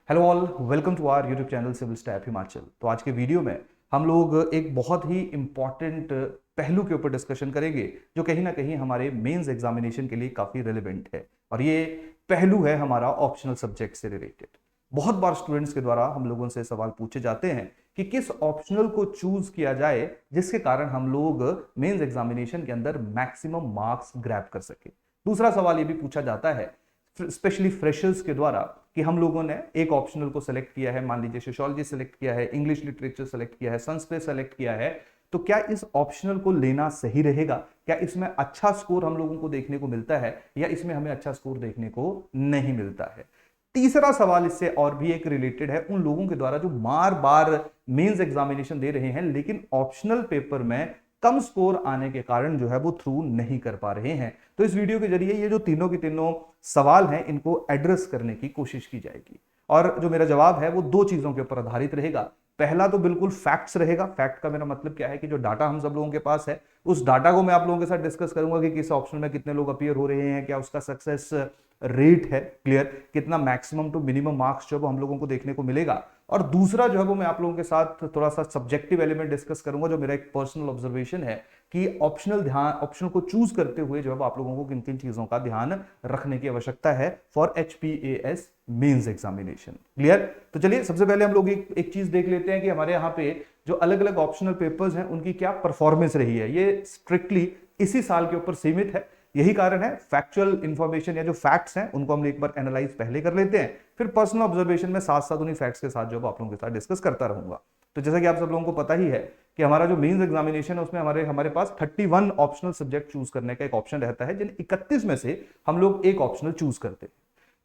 Hello all, welcome to our YouTube channel civil step Himachal. तो आज के वीडियो में हम लोग एक बहुत ही इंपॉर्टेंट पहलू के ऊपर डिस्कशन करेंगे जो कहीं ना कहीं हमारे मेंस एग्जामिनेशन के लिए काफ़ी रिलेवेंट है। और ये पहलू है हमारा ऑप्शनल सब्जेक्ट से रिलेटेड। बहुत बार स्टूडेंट्स के द्वारा हम लोगों से सवाल पूछे जाते हैं कि किस ऑप्शनल को चूज किया जाए जिसके कारण हम लोग मेंस एग्जामिनेशन के अंदर मैक्सिमम मार्क्स ग्रैब कर सके। दूसरा सवाल ये भी पूछा जाता है स्पेशली फ्रेशर्स के द्वारा कि हम लोगों ने एक ऑप्शनल को सेलेक्ट किया है, मान लीजिए सोशियोलॉजी सेलेक्ट किया है, इंग्लिश लिटरेचर सेलेक्ट किया है, संस्कृत सेलेक्ट किया है, तो क्या इस ऑप्शनल को लेना सही रहेगा? क्या इसमें अच्छा स्कोर हम लोगों को देखने को मिलता है या इसमें हमें अच्छा स्कोर देखने को नहीं मिलता है? तीसरा सवाल इससे और भी एक रिलेटेड है उन लोगों के द्वारा जो बार बार मेंस एग्जामिनेशन दे रहे हैं लेकिन ऑप्शनल पेपर में कम स्कोर आने के कारण जो है वो थ्रू नहीं कर पा रहे हैं। तो इस वीडियो के जरिए ये जो तीनों के तीनों सवाल हैं इनको एड्रेस करने की कोशिश की जाएगी। और जो मेरा जवाब है वो दो चीजों के ऊपर आधारित रहेगा। पहला तो बिल्कुल फैक्ट्स रहेगा। फैक्ट का मेरा मतलब क्या है कि जो डाटा हम सब लोगों के पास है उस डाटा को मैं आप लोगों के साथ डिस्कस करूंगा कि किस ऑप्शन में कितने लोग अपीयर हो रहे हैं, क्या उसका सक्सेस रेट है, क्लियर, कितना मैक्सिमम टू मिनिमम मार्क्स जो हम लोगों को देखने को मिलेगा। और दूसरा जो है वो मैं आप लोगों के साथ थोड़ा सा सब्जेक्टिव एलिमेंट डिस्कस करूंगा जो मेरा एक पर्सनल ऑब्जर्वेशन है कि ऑप्शन को चूज करते हुए जो है आप लोगों को किन किन चीजों का ध्यान रखने की आवश्यकता है for HPAS mains examination. Clear? तो चलिए सबसे पहले हम लोग एक चीज देख लेते हैं कि हमारे यहाँ पे जो अलग अलग ऑप्शनल पेपर्स हैं उनकी क्या परफॉर्मेंस रही है। ये स्ट्रिक्टली इसी साल के ऊपर सीमित है। यही कारण है फैक्चुअल इंफॉर्मेशन या जो फैक्ट्स हैं उनको हम एक बार एनालाइज पहले कर लेते हैं, फिर पर्सनल ऑब्जर्वेशन में साथ साथ उन्हीं फैक्ट्स के साथ जो आप लोगों के साथ डिस्कस करता रहूंगा। तो जैसा कि आप सब लोगों को पता ही है कि हमारा जो मेंस एग्जामिनेशन है उसमें हमारे पास 31 ऑप्शनल सब्जेक्ट चूज करने का एक ऑप्शन रहता है, जिन 31 में से हम लोग एक ऑप्शनल चूज करते हैं।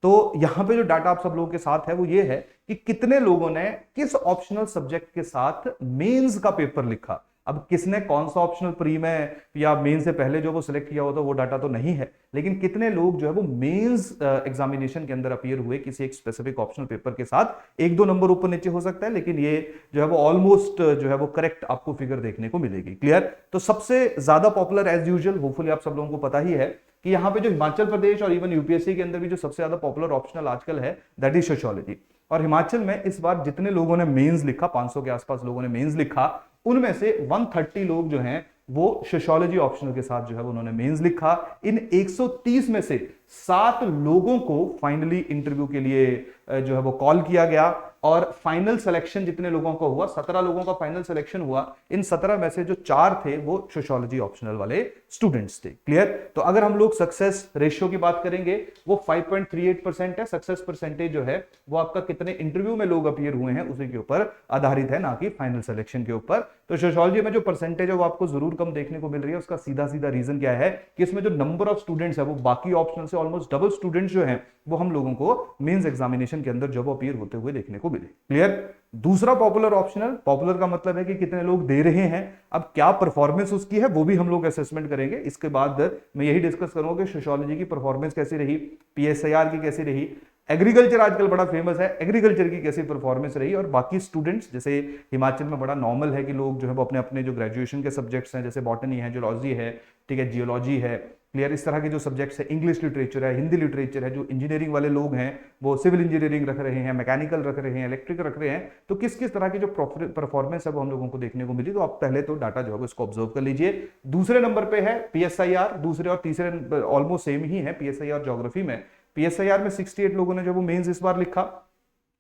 तो यहां पे जो डाटा आप सब लोगों के साथ है वो ये है कि कितने लोगों ने किस ऑप्शनल सब्जेक्ट के साथ मेंस का पेपर लिखा। अब किसने कौन सा ऑप्शनल प्री में या मेंस से पहले जो वो सिलेक्ट किया होता वो डाटा तो नहीं है, लेकिन कितने लोग जो है वो मेंस एग्जामिनेशन के अंदर अपीयर हुए किसी एक स्पेसिफिक ऑप्शनल पेपर के साथ। एक दो नंबर ऊपर नीचे हो सकता है लेकिन ये जो है वो ऑलमोस्ट जो है वो करेक्ट आपको फिगर देखने को मिलेगी। क्लियर? तो सबसे ज्यादा पॉपुलर एज यूजुअल होपफुली आप सब लोगों को पता ही है कि यहाँ पे जो हिमाचल प्रदेश और इवन यूपीएससी के अंदर भी जो सबसे ज्यादा पॉपुलर ऑप्शनल आजकल है दैट इज सोशियोलॉजी। और हिमाचल में इस बार जितने लोगों ने मेंस लिखा, 500 के आसपास लोगों ने मेंस लिखा, उनमें से 130 लोग जो हैं वो सोशियोलॉजी ऑप्शनल के साथ जो है उन्होंने मेंस लिखा। इन 130 में से 7 लोगों को फाइनली इंटरव्यू के लिए जो है वो कॉल किया गया और फाइनल सिलेक्शन जितने लोगों का हुआ, 17 लोगों का फाइनल सिलेक्शन हुआ। इन 17 में से जो 4 थे वो सोशियोलॉजी ऑप्शनल वाले स्टूडेंट्स थे। क्लियर? तो अगर हम लोग सक्सेस रेशियो की बात करेंगे वो 5.38% है। सक्सेस परसेंटेज जो है वो आपका कितने इंटरव्यू में लोग अपीयर हुए हैं उसी के ऊपर आधारित है, ना कि फाइनल सिलेक्शन के ऊपर। तो सोशियोलॉजी में जो परसेंटेज है वो आपको जरूर कम देखने को मिल रही है। उसका सीधा सीधा रीजन क्या है कि इसमें जो नंबर ऑफ स्टूडेंट्स है वो बाकी ऑप्शनल से ऑलमोस्ट डबल स्टूडेंट्स जो हैं वो हम लोगों को मेंस एग्जामिनेशन के अंदर जब अपीयर होते हुए देखने को मिले। क्लियर? दूसरा पॉपुलर ऑप्शनल, पॉपुलर का मतलब है कि कितने लोग दे रहे हैं, अब क्या परफॉर्मेंस उसकी है वो भी हम लोग असेसमेंट करेंगे। इसके बाद मैं यही डिस्कस करूंगा कि सोशियोलॉजी की परफॉर्मेंस कैसी रही, PSIR की कैसी रही, एग्रीकल्चर आजकल बड़ा फेमस है, एग्रीकल्चर की कैसी परफॉर्मेंस रही, और बाकी स्टूडेंट्स जैसे हिमाचल में बड़ा नॉर्मल है कि लोग जो है वो अपने अपने जो ग्रेजुएशन के सब्जेक्ट्स हैं जैसे बॉटनी है, जूलॉजी है, ठीक है, जियोलॉजी है, क्लियर, इस तरह के जो सब्जेक्ट्स है, इंग्लिश लिटरेचर है, हिंदी लिटरेचर है, जो इंजीनियरिंग वाले लोग हैं वो सिविल इंजीनियरिंग रख रहे हैं, मैकेनिकल रख रहे हैं, इलेक्ट्रिकल रख रहे हैं, तो किस किस तरह की जो परफॉर्मेंस है वो हम लोगों को देखने को मिली। तो आप पहले तो डाटा जो है उसको ऑब्जर्व कर लीजिए। दूसरे नंबर पे है PSIR, दूसरे और तीसरे ऑलमोस्ट सेम ही है। PSIR ज्योग्राफी में, PSIR में 68 लोगों ने जो वो मेंस इस बार लिखा,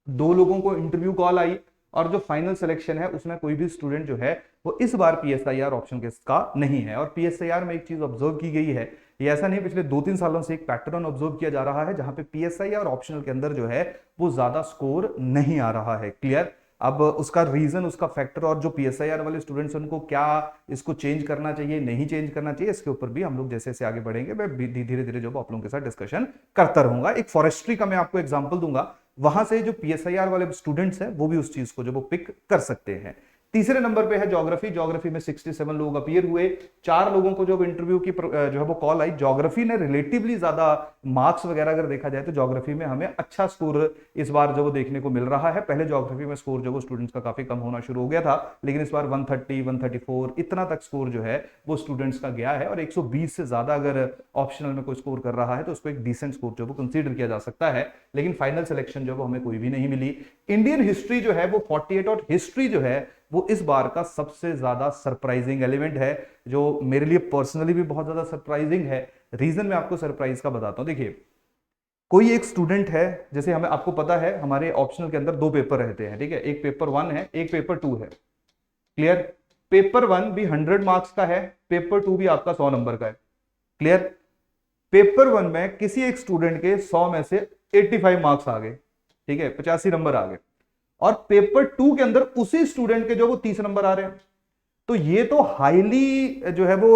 2 लोगों को इंटरव्यू कॉल आई और जो फाइनल सिलेक्शन है उसमें कोई भी स्टूडेंट जो है वो इस बार PSIR ऑप्शन का नहीं है। और PSIR में एक चीज ऑब्जर्व की गई है, ये ऐसा नहीं, पिछले 2-3 सालों से एक पैटर्न ऑब्जर्व किया जा रहा है जहां पे PSIR ऑप्शनल के अंदर जो है वो ज्यादा स्कोर नहीं आ रहा है। क्लियर? अब उसका रीजन, उसका फैक्टर और जो PSIR वाले स्टूडेंट्स उनको क्या इसको चेंज करना चाहिए, नहीं चेंज करना चाहिए, इसके ऊपर भी हम लोग जैसे जैसे आगे बढ़ेंगे मैं धीरे धीरे जो आप लोगों के साथ डिस्कशन करता रहूंगा। एक फॉरेस्ट्री का मैं आपको एग्जांपल दूंगा, वहां से जो PSIR वाले स्टूडेंट्स हैं वो भी उस चीज को जो वो पिक कर सकते हैं। तीसरे नंबर पे है ज्योग्राफी। ज्योग्राफी में 67 लोग अपीयर हुए। 4 लोगों को जो इंटरव्यू की जो है वो कॉल आई। ज्योग्राफी ने रिलेटिवली ज्यादा मार्क्स वगैरह अगर देखा जाए तो ज्योग्राफी में हमें अच्छा स्कोर इस बार जो वो देखने को मिल रहा है। पहले ज्योग्राफी में स्कोर जो वो स्टूडेंट्स का काफी कम होना शुरू हो गया था, लेकिन इस बार 130, 134 इतना तक स्कोर जो है वो स्टूडेंट्स का गया है। और 120 से ज्यादा अगर ऑप्शनल में कोई स्कोर कर रहा है तो उसको एक डिसेंट स्कोर जो वो कंसीडर किया जा सकता है। लेकिन फाइनल सिलेक्शन जो वो हमें कोई भी नहीं मिली। इंडियन हिस्ट्री जो है वो 48, और हिस्ट्री जो है वो इस बार का सबसे ज्यादा सरप्राइजिंग एलिमेंट है, जो मेरे लिए पर्सनली भी बहुत ज्यादा सरप्राइजिंग है। रीजन मैं आपको सरप्राइज का बताता हूं। देखिए, कोई एक स्टूडेंट है, जैसे हमें आपको पता है हमारे ऑप्शनल के अंदर 2 पेपर रहते हैं, ठीक है, एक पेपर 1 है, एक पेपर 2 है। क्लियर? पेपर 1 भी 100 मार्क्स का है, पेपर 2 भी आपका 100 नंबर का है। क्लियर? पेपर 1 में किसी एक स्टूडेंट के 100 में से 85 मार्क्स आ गए, ठीक है, 85 नंबर आ गए। और पेपर 2 के अंदर उसी स्टूडेंट के जो वो 30 नंबर आ रहे हैं। तो ये तो हाईली जो है वो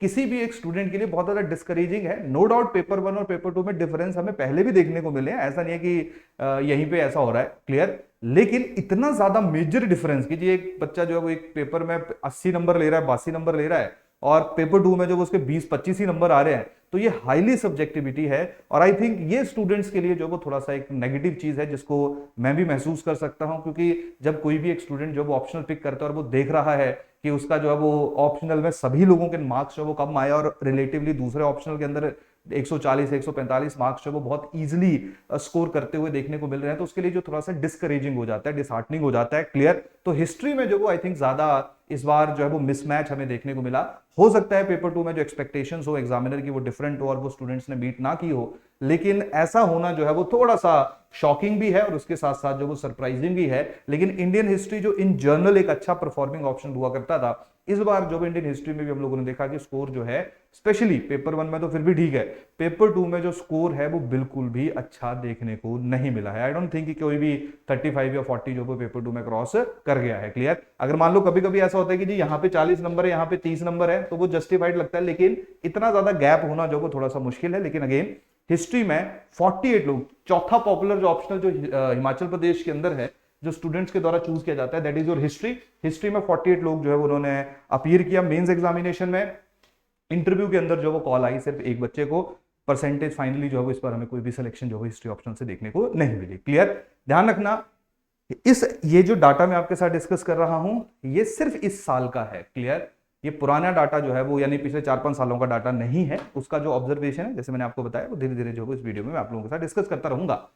किसी भी एक स्टूडेंट के लिए बहुत ज्यादा डिस्करेजिंग है। नो डाउट पेपर 1 और पेपर 2 में डिफरेंस हमें पहले भी देखने को मिले हैं, ऐसा नहीं है कि यहीं पे ऐसा हो रहा है। क्लियर? लेकिन इतना ज्यादा मेजर डिफरेंस कि जी एक बच्चा जो है वो एक पेपर में 80 नंबर ले रहा है, 82 नंबर ले रहा है, और पेपर 2 में जो उसके 20-25 ही नंबर आ रहे हैं, तो ये हाईली सब्जेक्टिविटी है। और आई थिंक ये स्टूडेंट्स के लिए जो वो थोड़ा सा एक नेगेटिव चीज है, जिसको मैं भी महसूस कर सकता हूं। क्योंकि जब कोई भी एक स्टूडेंट जो वो ऑप्शनल पिक करता है और वो देख रहा है कि उसका जो है वो ऑप्शनल में सभी लोगों के मार्क्स जो वो कम आए, और रिलेटिवली दूसरे ऑप्शनल के अंदर 140, 145 मार्क्स जो वो बहुत इजीली स्कोर करते हुए देखने को मिल रहे हैं, तो उसके लिए जो थोड़ा सा डिस्करेजिंग हो जाता है, डिसहार्टनिंग हो जाता है। क्लियर? तो हिस्ट्री में जो वो आई थिंक ज्यादा इस बार जो है वो मिसमैच हमें देखने को मिला। हो सकता है पेपर 2 में जो एक्सपेक्टेशंस हो एग्जामिनर की वो डिफरेंट हो और वो स्टूडेंट्स ने मीट ना की हो, लेकिन ऐसा होना जो है वो थोड़ा सा शॉकिंग भी है और उसके साथ साथ जो वो सरप्राइजिंग भी है। लेकिन इंडियन हिस्ट्री जो इन जर्नल एक अच्छा परफॉर्मिंग ऑप्शन हुआ करता था, इस बार जो इंडियन हिस्ट्री में भी हम लोगों ने देखा कि स्कोर जो है, स्पेशली पेपर 1 में तो फिर भी ठीक है, पेपर 2 में जो स्कोर है वो बिल्कुल भी अच्छा देखने को नहीं मिला है। आई डोंट थिंक कि कोई भी 35 या 40 जो वो पेपर 2 में क्रॉस कर गया है। क्लियर? अगर मान लो कभी कभी ऐसा होता है कि जी यहाँ पे 40 नंबर है, यहाँ पे 30 नंबर है, तो वो जस्टिफाइड लगता है, लेकिन इतना ज्यादा गैप होना जो वो थोड़ा सा मुश्किल है। लेकिन अगेन हिस्ट्री में 48 लोग, चौथा पॉपुलर जो ऑप्शनल जो हिमाचल प्रदेश के अंदर है, जो स्टूडेंट्स के द्वारा चूज किया जाता है, that is your history. History में 48 लोग जो है उन्होंने अपीयर किया मेंस एग्जामिनेशन में। इंटरव्यू के अंदर जो वो कॉल आई सिर्फ एक बच्चे को। परसेंटेज फाइनली जो है इस पर हमें कोई भी सिलेक्शन जो है हिस्ट्री ऑप्शन से देखने को नहीं मिली। क्लियर? ध्यान रखना, ये जो डाटा मैं आपके साथ डिस्कस कर रहा हूं, ये सिर्फ इस साल का है। क्लियर? ये पुराना डाटा जो है वो यानी पिछले 4-5 सालों का डाटा नहीं है। उसका जो ऑब्जर्वेशन है, जैसे मैंने आपको बताया, वो धीरे धीरे जो है इस वीडियो में मैं आप लोगों के साथ डिस्कस करता रहूंगा।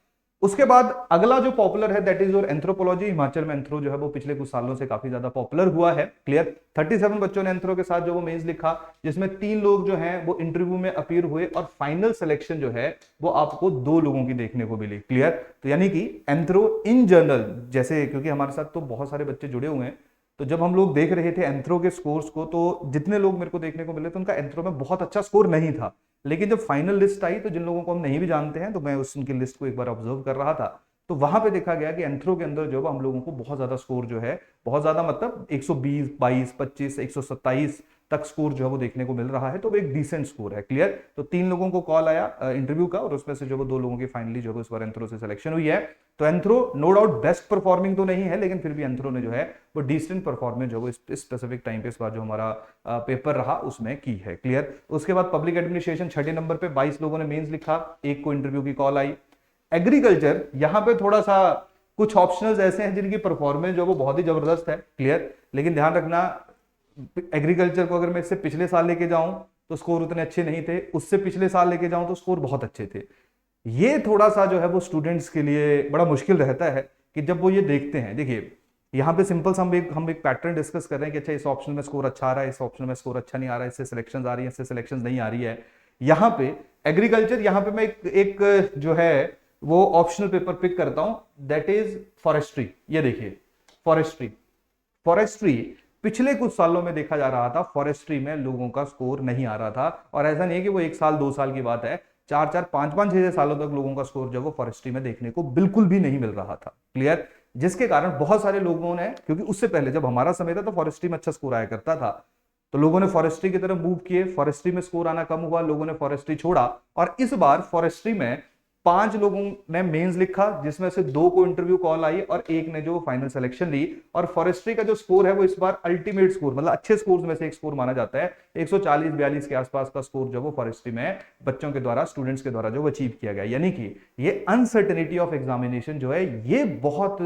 उसके बाद अगला जो पॉपुलर है that is your anthropology. Himachal में एंथ्रो जो है वो पिछले कुछ सालों से काफी ज्यादा पॉपुलर हुआ है। क्लियर? 37 बच्चों ने एंथ्रो के साथ जो वो मेंस लिखा, जिसमें 3 लोग जो हैं वो इंटरव्यू में अपीयर हुए, और फाइनल सिलेक्शन जो है वो आपको 2 लोगों की देखने को मिली। क्लियर? तो यानी कि एंथ्रो इन जनरल, जैसे क्योंकि हमारे साथ तो बहुत सारे बच्चे जुड़े हुए हैं, तो जब हम लोग देख रहे थे एंथ्रो के स्कोर्स को, तो जितने लोग मेरे को देखने को मिले तो उनका एंथ्रो में बहुत अच्छा स्कोर नहीं था। लेकिन जब फाइनल लिस्ट आई, तो जिन लोगों को हम नहीं भी जानते हैं, तो मैं उनकी लिस्ट को एक बार ऑब्जर्व कर रहा था, तो वहां पे देखा गया कि एंथ्रो के अंदर जो हम लोगों को बहुत ज्यादा स्कोर जो है, बहुत ज्यादा मतलब 120, 22, 25, 127 तक स्कोर जो है वो देखने को मिल रहा है। तो वो एक डिसेंट स्कोर है। क्लियर? तो 3 लोगों को कॉल आया इंटरव्यू का, और उसमें से जो वो 2 लोगों की फाइनली जो है इस बार एंथ्रो से सिलेक्शन हुई है। तो anthro no doubt best performing तो नहीं है, लेकिन फिर भी एंथ्रो ने जो है वो डिसेंट परफॉर्मेंस जो है इस स्पेसिफिक टाइम पे इस बार जो हमारा पेपर रहा उसमें की है। क्लियर? उसके बाद पब्लिक एडमिनिस्ट्रेशन 6 नंबर पे 22 लोगों ने मेंस लिखा, एक को इंटरव्यू की कॉल आई। एग्रीकल्चर, यहां पे थोड़ा सा कुछ ऑप्शनल्स ऐसे हैं जिनकी परफॉर्मेंस जो वो बहुत ही जबरदस्त है। क्लियर? लेकिन ध्यान रखना, एग्रीकल्चर को अगर मैं इससे पिछले साल लेके जाऊं तो स्कोर उतने अच्छे नहीं थे, उससे पिछले साल लेके जाऊं तो स्कोर बहुत अच्छे थे। ये थोड़ा सा जो है वो स्टूडेंट्स के लिए बड़ा मुश्किल रहता है कि जब वो ये देखते हैं। देखिए, यहाँ पे सिंपल हम एक पैटर्न डिस्कस कर रहे हैं कि अच्छा इस ऑप्शन में स्कोर अच्छा आ रहा है, इस ऑप्शन में स्कोर अच्छा नहीं आ रहा है, इससे सिलेक्शन आ रही है, इससे सिलेक्शन नहीं आ रही है। यहाँ पे एग्रीकल्चर, यहाँ पे मैं एक जो है वो ऑप्शनल पेपर पिक करता हूं, दैट इज फॉरेस्ट्री। ये देखिए, फॉरेस्ट्री पिछले कुछ सालों में देखा जा रहा था, फॉरेस्ट्री में लोगों का स्कोर नहीं आ रहा था। और ऐसा नहीं है कि वो 1 साल 2 साल की बात है, 4-4, 5-5, 6 सालों तक लोगों का स्कोर जो वो फॉरेस्ट्री में देखने को बिल्कुल भी नहीं मिल रहा था। क्लियर? जिसके कारण बहुत सारे लोगों ने, क्योंकि उससे पहले जब हमारा समय था तो फॉरेस्ट्री में अच्छा स्कोर आया करता था, तो लोगों ने फॉरेस्ट्री की तरफ मूव किए, फॉरेस्ट्री में स्कोर आना कम हुआ, लोगों ने फॉरेस्ट्री छोड़ा। और इस बार फॉरेस्ट्री में 5 लोगों ने मेंस लिखा, जिसमें से 2 को इंटरव्यू कॉल आई और एक ने जो फाइनल सिलेक्शन ली। और फॉरेस्ट्री का जो स्कोर है वो इस बार अल्टीमेट स्कोर, मतलब अच्छे स्कोर्स में से एक स्कोर माना जाता है। 140-42 के आसपास का स्कोर जो वो फॉरेस्ट्री में बच्चों के द्वारा, स्टूडेंट्स के द्वारा जो अचीव किया गया। यानी कि ये अनसर्टेनिटी ऑफ एग्जामिनेशन जो है ये बहुत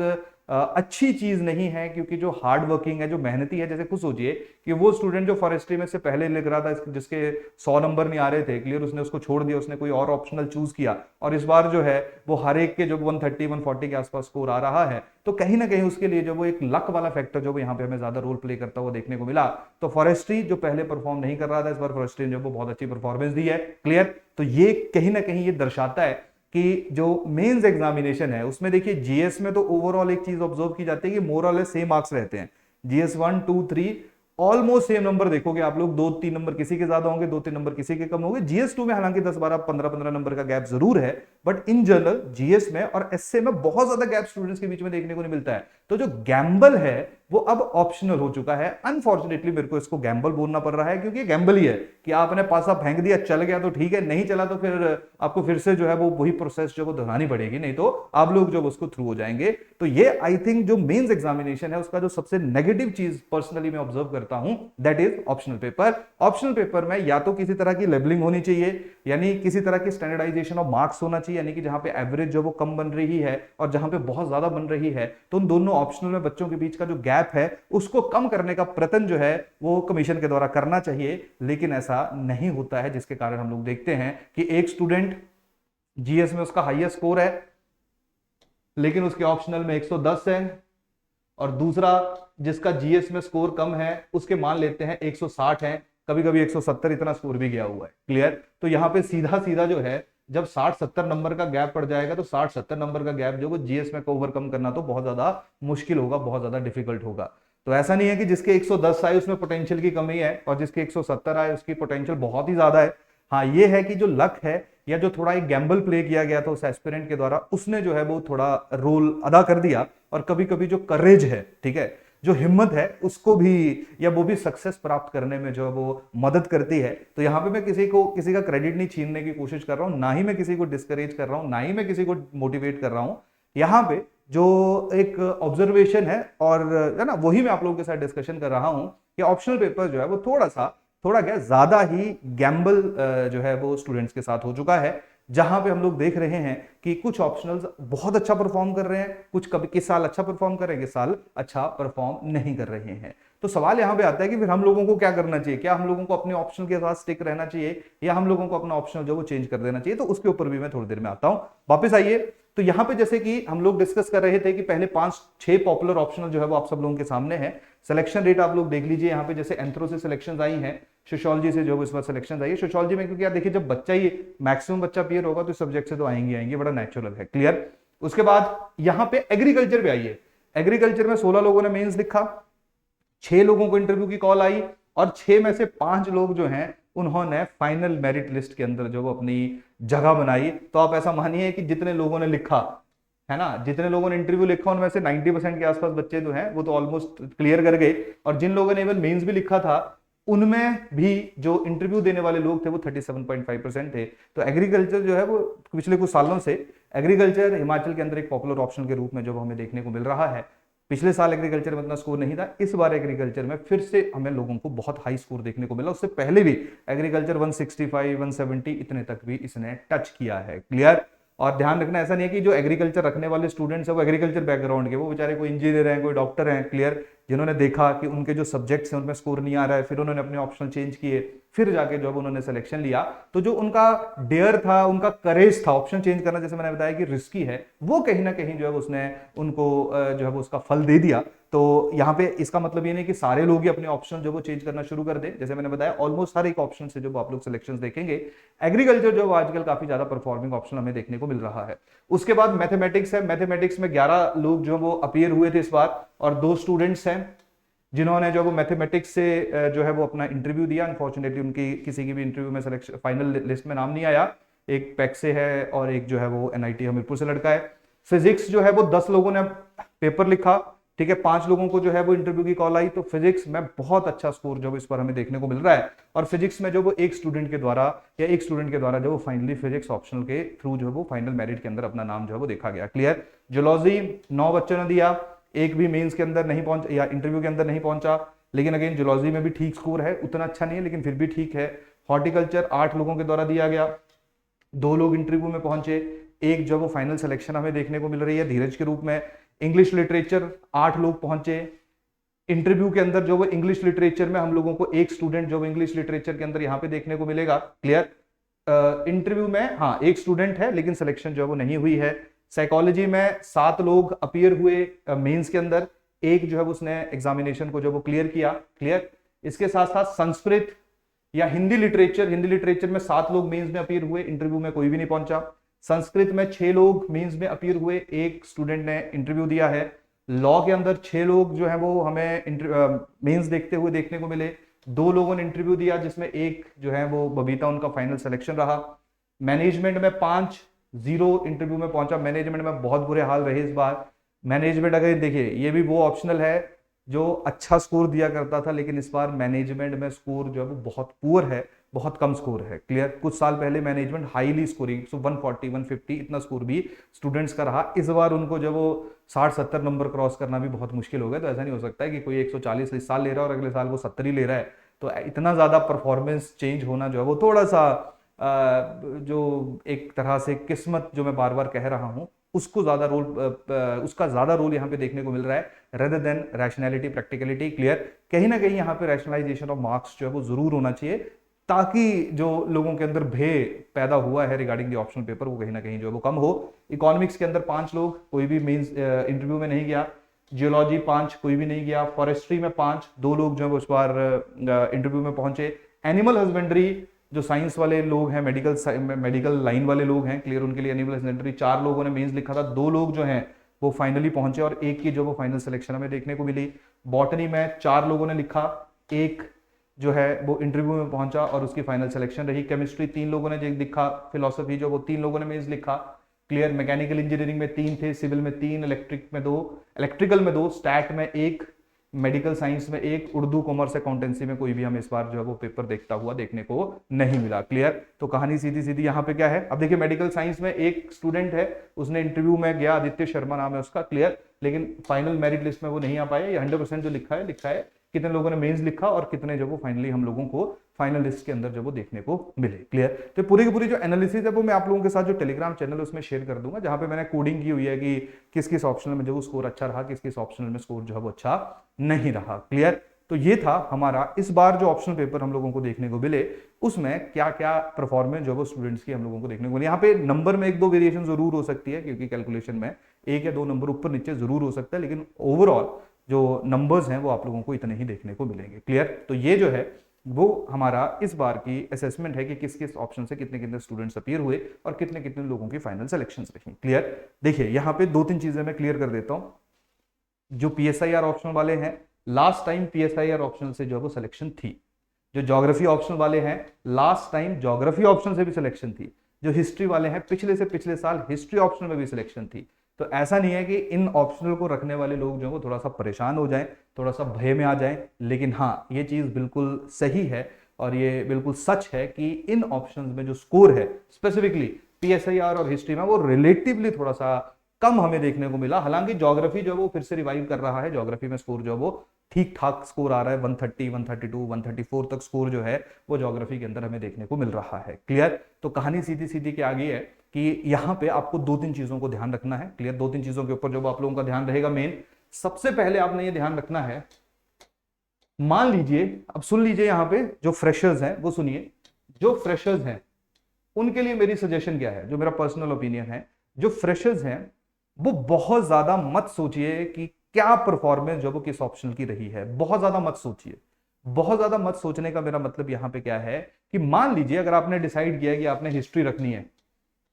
अच्छी चीज नहीं है, क्योंकि जो हार्ड वर्किंग है, जो मेहनती है, जैसे खुद सोचिए कि वो स्टूडेंट जो फॉरेस्ट्री में से पहले लिख रहा था, जिसके 100 नंबर नहीं आ रहे थे क्लियर, उसने उसको छोड़ दिया, उसने कोई और ऑप्शनल चूज किया, और इस बार जो है वो हर एक के जो 130-140 के आसपास स्कोर आ रहा है, तो कहीं ना कहीं उसके लिए जो वो एक लक वाला फैक्टर जो यहाँ पे हमें ज्यादा रोल प्ले करता हुआ देखने को मिला। तो फॉरेस्ट्री जो पहले परफॉर्म नहीं कर रहा था, इस बार फॉरेस्ट्री ने जो बहुत अच्छी परफॉर्मेंस दी है। क्लियर? तो ये कहीं ना कहीं ये दर्शाता है कि जो मेंस एग्जामिनेशन है उसमें देखिए जीएस में तो ओवरऑल एक चीज ऑब्जर्व की जाती है कि मोर और लेस सेम मार्क्स रहते हैं। जीएस 1, 2, 3 ऑलमोस्ट सेम नंबर देखोगे आप लोग, 2-3 नंबर किसी के ज्यादा होंगे, 2-3 नंबर किसी के कम होंगे। जीएस 2 में हालांकि 10-12, 15-15 नंबर का गैप जरूर है, बट इन जनरल जीएस में और एसए में बहुत ज्यादा गैप स्टूडेंट्स के बीच में देखने को नहीं मिलता है। तो जो गैम्बल है वो अब ऑप्शनल हो चुका है। अनफॉर्चुनेटली मेरे को इसको गैम्बल बोलना पड़ रहा है, क्योंकि गैम्बल ही है कि आपने पासा फेंक दिया, चल गया तो ठीक है, नहीं चला तो फिर आपको फिर से जो है वो वही प्रोसेस जो वो दोहरानी पड़ेगी, नहीं तो आप लोग जो उसको थ्रू हो जाएंगे। तो ये आई थिंक जो मेंस एग्जामिनेशन है उसका जो सबसे नेगेटिव चीज पर्सनली मैं ऑब्जर्व करता हूं, that is optional paper. Optional paper में या तो किसी तरह की लेबलिंग होनी चाहिए, यानी किसी तरह की स्टैंडर्डाइजेशन ऑफ मार्क्स होना चाहिए, यानी कि जहां पे एवरेज जो वो कम बन रही है और जहां पे बहुत ज्यादा बन रही है, तो उन दोनों ऑप्शनल में बच्चों के बीच का जो गैप है उसको कम करने का प्रयत्न जो है वो कमीशन के द्वारा करना चाहिए। लेकिन ऐसा नहीं होता है, जिसके कारण हम लोग देखते हैं कि एक स्टूडेंट जीएस में उसका हाईएस्ट स्कोर है लेकिन उसके ऑप्शनल में 110 है, और दूसरा जिसका जीएस में स्कोर कम है उसके मान लेते हैं 160 है, कभी कभी 170 इतना स्कोर भी गया हुआ है। क्लियर? तो यहां पे सीधा सीधा जो है जब 60-70 नंबर का गैप पड़ जाएगा, तो 60-70 नंबर का गैप जो वो जीएस में ओवरकम करना तो बहुत ज्यादा मुश्किल होगा, बहुत ज्यादा डिफिकल्ट होगा। तो ऐसा नहीं है कि जिसके 110 आए उसमें पोटेंशियल की कमी है और जिसके 170 आए उसकी पोटेंशियल बहुत ही ज्यादा है। हाँ, ये है कि जो लक है या जो थोड़ा एक गैम्बल प्ले किया गया था उस एस्पिरेंट के द्वारा, उसने जो है वो थोड़ा रोल अदा कर दिया। और कभी कभी जो करेज है, ठीक है, जो हिम्मत है, उसको भी या वो भी सक्सेस प्राप्त करने में जो है वो मदद करती है। तो यहाँ पे मैं किसी का क्रेडिट नहीं छीनने की कोशिश कर रहा हूँ, ना ही मैं किसी को डिस्करेज कर रहा हूँ, ना ही मैं किसी को मोटिवेट कर रहा हूँ। यहाँ पे जो एक ऑब्जर्वेशन है और है ना, वही मैं आप लोगों के साथ डिस्कशन कर रहा हूँ कि ऑप्शनल पेपर जो है वो थोड़ा क्या ज्यादा ही गैम्बल जो है वो स्टूडेंट्स के साथ हो चुका है, जहां पे हम लोग देख रहे हैं कि कुछ ऑप्शनल्स बहुत अच्छा परफॉर्म कर रहे हैं, कुछ कभी किस साल अच्छा परफॉर्म कर रहे हैं, किस साल अच्छा परफॉर्म नहीं कर रहे हैं। तो सवाल यहां पे आता है कि फिर हम लोगों को क्या करना चाहिए? क्या हम लोगों को अपने ऑप्शनल के साथ स्टिक रहना चाहिए या हम लोगों को अपना ऑप्शनल जो वो चेंज कर देना चाहिए? तो उसके ऊपर भी मैं थोड़ी देर में आता हूं। वापस आइए। तो यहां पे जैसे कि हम लोग डिस्कस कर रहे थे कि पहले 5-6 पॉपुलर ऑप्शनल जो है वो आप सब लोगों के सामने है। सिलेक्शन रेट आप लोग देख लीजिए, यहाँ पे जैसे एंथ्रो से सिलेक्शन आई है, सोशियोलॉजी से जो इस बार सिलेक्शन आई है। सोशियोलॉजी में क्योंकि यार देखिए जब बच्चा ही मैक्सिमम बच्चा पीयर होगा तो सब्जेक्ट से तो आएंगे, बड़ा नेचुरल है। क्लियर? उसके बाद यहाँ पे एग्रीकल्चर पे आइए। एग्रीकल्चर में 16 लोगों ने मेंस लिखा, 6 लोगों को इंटरव्यू की कॉल आई और 6 में से 5 लोग जो हैं उन्होंने फाइनल मेरिट लिस्ट के अंदर जो वो अपनी जगह बनाई। तो आप ऐसा मानिए कि जितने लोगों ने लिखा है ना, जितने लोगों ने इंटरव्यू लिखा उनमें से 90% के आसपास बच्चे जो हैं वो तो ऑलमोस्ट क्लियर कर गए, और जिन लोगों ने इवन मेंस भी लिखा था उनमें भी जो इंटरव्यू देने वाले लोग थे वो 37.5% थे। तो एग्रीकल्चर जो है वो पिछले कुछ सालों से एग्रीकल्चर हिमाचल के अंदर एक पॉपुलर ऑप्शन के रूप में जो हमें देखने को मिल रहा है। पिछले साल एग्रीकल्चर में इतना स्कोर नहीं था, इस बार एग्रीकल्चर में फिर से हमें लोगों को बहुत हाई स्कोर देखने को मिला। उससे पहले भी एग्रीकल्चर 165, 170 इतने तक भी इसने टच किया है। क्लियर? और ध्यान रखना, ऐसा नहीं है कि जो एग्रीकल्चर रखने वाले स्टूडेंट्स है वो एग्रीकल्चर बैकग्राउंड के, वो बेचारे कोई इंजीनियर हैं, कोई डॉक्टर हैं। क्लियर? जिन्होंने देखा कि उनके जो सब्जेक्ट्स हैं उनमें स्कोर नहीं आ रहा है, फिर उन्होंने अपने ऑप्शन चेंज किए, फिर जाके जब उन्होंने सिलेक्शन लिया तो जो उनका डेयर था, उनका करेज था ऑप्शन चेंज करना, जैसे मैंने बताया कि रिस्की है, वो कहीं ना कहीं जो है उसने उनको जो है वो उसका फल दे दिया। तो यहाँ पे इसका मतलब ये नहीं कि सारे लोग ही अपने ऑप्शन जो वो चेंज करना शुरू कर दे। जैसे मैंने बताया ऑलमोस्ट हर एक ऑप्शन से जो आप लोग सिलेक्शंस देखेंगे, एग्रीकल्चर जो आजकल काफी ज्यादा परफॉर्मिंग ऑप्शन हमें देखने को मिल रहा है। उसके बाद मैथमेटिक्स है। मैथमेटिक्स में 11 लोग जो वो अपीयर हुए थे इस बार, और 2 स्टूडेंट्स हैं जिन्होंने जो वो मैथमेटिक्स से जो है वो अपना इंटरव्यू दिया। अनफॉर्चुनेटली उनकी किसी की भी इंटरव्यू में सिलेक्शन फाइनल लिस्ट में नाम नहीं आया। एक पैक से है और एक जो है वो एनआईटी हमीरपुर से लड़का है। फिजिक्स जो है वो 10 लोगों ने पेपर लिखा, ठीक है, 5 लोगों को जो है वो इंटरव्यू की कॉल आई, तो फिजिक्स में बहुत अच्छा स्कोर जो इस पर हमें देखने को मिल रहा है। और फिजिक्स में जो वो एक स्टूडेंट के द्वारा जो वो फाइनली फिजिक्स ऑप्शनल के थ्रू जो है वो फाइनल मेरिट के अंदर अपना नाम जो है वो देखा गया। क्लियर। जियोलॉजी 9 बच्चों ने दिया, एक भी मेंस के अंदर नहीं पहुंचा या इंटरव्यू के अंदर नहीं पहुंचा, लेकिन अगेन जियोलॉजी में भी ठीक स्कोर है, उतना अच्छा नहीं है लेकिन फिर भी ठीक है। हॉर्टिकल्चर 8 लोगों के द्वारा दिया गया, 2 लोग इंटरव्यू में पहुंचे, एक जो वो फाइनल सिलेक्शन हमें देखने को मिल रही है धीरज के रूप में। इंग्लिश लिटरेचर 8 लोग पहुंचे इंटरव्यू के अंदर, जो वो इंग्लिश लिटरेचर में हम लोगों को एक स्टूडेंट जो वो इंग्लिश लिटरेचर के अंदर यहां पे देखने को मिलेगा। क्लियर। इंटरव्यू में हाँ एक स्टूडेंट है लेकिन सिलेक्शन जो है वो नहीं हुई है। साइकोलॉजी में 7 लोग अपीयर हुए मेंस के अंदर, एक जो है उसने एग्जामिनेशन को जो वो क्लियर किया। क्लियर। इसके साथ साथ संस्कृत या हिंदी लिटरेचर में 7 लोग मेंस में अपीयर हुए, इंटरव्यू में कोई भी नहीं पहुंचा। संस्कृत में 6 लोग मेंस में अपीयर हुए, एक स्टूडेंट ने इंटरव्यू दिया है। लॉ के अंदर 6 लोग जो है वो हमें मेंस देखते हुए देखने को मिले, 2 लोगों ने इंटरव्यू दिया जिसमें एक जो है वो बबीता उनका फाइनल सिलेक्शन रहा। मैनेजमेंट में 5 0 इंटरव्यू में पहुंचा, मैनेजमेंट में बहुत बुरे हाल रहे इस बार। मैनेजमेंट अगर देखिए ये भी वो ऑप्शनल है जो अच्छा स्कोर दिया करता था, लेकिन इस बार मैनेजमेंट में स्कोर जो है वो बहुत पुअर है, बहुत कम स्कोर है। क्लियर। कुछ साल पहले मैनेजमेंट हाईली स्कोरिंग 140 150 इतना स्कोर भी स्टूडेंट्स का रहा, इस बार उनको जब वो 60-70 नंबर क्रॉस करना भी बहुत मुश्किल हो गया। तो ऐसा नहीं हो सकता है कि कोई 140 इस साल ले रहा है और अगले साल वो 70 ही ले रहा है, तो इतना ज्यादा परफॉर्मेंस चेंज होना जो है वो थोड़ा सा जो एक तरह से किस्मत जो मैं बार बार कह रहा हूं उसको उसका ज्यादा रोल यहाँ पे देखने को मिल रहा है rather than rationality practicality. Clear. कहीं ना कहीं यहाँ पे रैशनलाइजेशन ऑफ मार्क्स जो है वो जरूर होना चाहिए, ताकि जो लोगों के अंदर भय पैदा हुआ है रिगार्डिंग द ऑप्शनल पेपर वो कहीं ना कहीं जो है वो कम हो। इकोनॉमिक्स के अंदर 5 लोग, कोई भी मेंस इंटरव्यू में नहीं गया। जियोलॉजी 5, कोई भी नहीं गया। फॉरेस्ट्री में 5, 2 लोग जो है उस बार इंटरव्यू में पहुंचे। एनिमल हस्बेंड्री जो साइंस वाले लोग हैं, मेडिकल लाइन वाले लोग हैं, क्लियर, उनके लिए एनिमल हस्बेंड्री 4 लोगों ने मेंस लिखा था, 2 लोग जो हैं वो फाइनली पहुंचे और एक की जो वो फाइनल सिलेक्शन हमें देखने को मिली। बॉटनी में 4 लोगों ने लिखा, एक जो है वो इंटरव्यू में पहुंचा और उसकी फाइनल सिलेक्शन रही। केमिस्ट्री 3 लोगों ने लिखा, फिलोसफी जो वो 3 लोगों ने मेंस लिखा। क्लियर। मैकेनिकल इंजीनियरिंग में 3 थे, सिविल में 3, इलेक्ट्रिकल में 2, स्टैट में 1, मेडिकल साइंस में 1, उर्दू कॉमर्स अकाउंटेंसी में कोई भी हमें इस बार जो है वो पेपर देखता हुआ देखने को नहीं मिला। क्लियर। तो कहानी सीधी सीधी यहाँ पे क्या है, अब देखिए मेडिकल साइंस में एक स्टूडेंट है, उसने इंटरव्यू में गया, आदित्य शर्मा नाम है उसका। क्लियर। लेकिन फाइनल मेरिट लिस्ट में वो नहीं आ पाया। ये 100% जो लिखा है कितने लोगों ने मेंस लिखा और कितने जो वो फाइनली हम लोगों को फाइनल लिस्ट के अंदर जो वो देखने को मिले। क्लियर। तो पूरी की पूरी जो एनालिसिस है वो मैं आप लोगों के साथ जो टेलीग्राम चैनल है उसमें शेयर कर दूंगा, जहां पे मैंने कोडिंग की हुई है कि किस किस ऑप्शनल में जो स्कोर अच्छा रहा, किस किस ऑप्शनल में स्कोर जो है वो अच्छा नहीं रहा। क्लियर। तो ये था हमारा इस बार जो ऑप्शनल पेपर हम लोगों को देखने को मिले, उसमें क्या क्या परफॉर्मेंस जो वो स्टूडेंट्स की हम लोगों को देखने को मिले। यहाँ पे नंबर में 1-2 वेरिएशन जरूर हो सकती है, क्योंकि कैलकुलेशन में 1 या 2 नंबर ऊपर नीचे जरूर हो सकता है, लेकिन ओवरऑल जो नंबर्स हैं वो आप लोगों को इतने ही देखने को मिलेंगे। क्लियर। तो ये जो है वो हमारा इस बार की असेसमेंट है कि किस किस ऑप्शन से कितने कितने स्टूडेंट्स अपीयर हुए और कितने कितने लोगों की फाइनल सिलेक्शंस रही। क्लियर। देखिए यहाँ पे 2-3 चीजें मैं क्लियर कर देता हूं। जो पीएसआईआर ऑप्शनल वाले हैं, लास्ट टाइम पीएसआईआर ऑप्शनल से जो वो सिलेक्शन थी। जो ज्योग्राफी ऑप्शनल वाले हैं, लास्ट टाइम ज्योग्राफी ऑप्शनल से भी सिलेक्शन थी। जो हिस्ट्री वाले हैं, पिछले से पिछले साल हिस्ट्री ऑप्शनल में भी सिलेक्शन थी। तो ऐसा नहीं है कि इन ऑप्शनल को रखने वाले लोग जो है वो थोड़ा सा परेशान हो जाएं, थोड़ा सा भय में आ जाएं, लेकिन हाँ ये चीज बिल्कुल सही है और ये बिल्कुल सच है कि इन ऑप्शंस में जो स्कोर है स्पेसिफिकली पीएसआईआर और हिस्ट्री में वो रिलेटिवली थोड़ा सा कम हमें देखने को मिला। हालांकि ज्योग्राफी जो है वो फिर से रिवाइव कर रहा है, ज्योग्राफी में स्कोर जो है वो ठीक ठाक स्कोर आ रहा है, 130, 132, 134 तक स्कोर जो है वो ज्योग्राफी के अंदर हमें देखने को मिल रहा है। क्लियर। तो कहानी सीधी सीधी के आगे है कि यहाँ पे आपको 2-3 चीजों को ध्यान रखना है। क्लियर। 2-3 चीजों के ऊपर जो आप लोगों का ध्यान रहेगा मेन, सबसे पहले आपने ये ध्यान रखना है, मान लीजिए, अब सुन लीजिए, यहाँ पे जो फ्रेशर्स हैं वो सुनिए, जो फ्रेशर्स हैं उनके लिए मेरी सजेशन क्या है, जो मेरा पर्सनल ओपिनियन है, जो फ्रेशर्स हैं वो बहुत ज्यादा मत सोचिए कि क्या परफॉर्मेंस जो वो किस ऑप्शन की रही है, बहुत ज्यादा मत सोचिए। बहुत ज्यादा मत सोचने का मेरा मतलब यहां पे क्या है कि मान लीजिए अगर आपने डिसाइड किया है कि आपने हिस्ट्री रखनी है,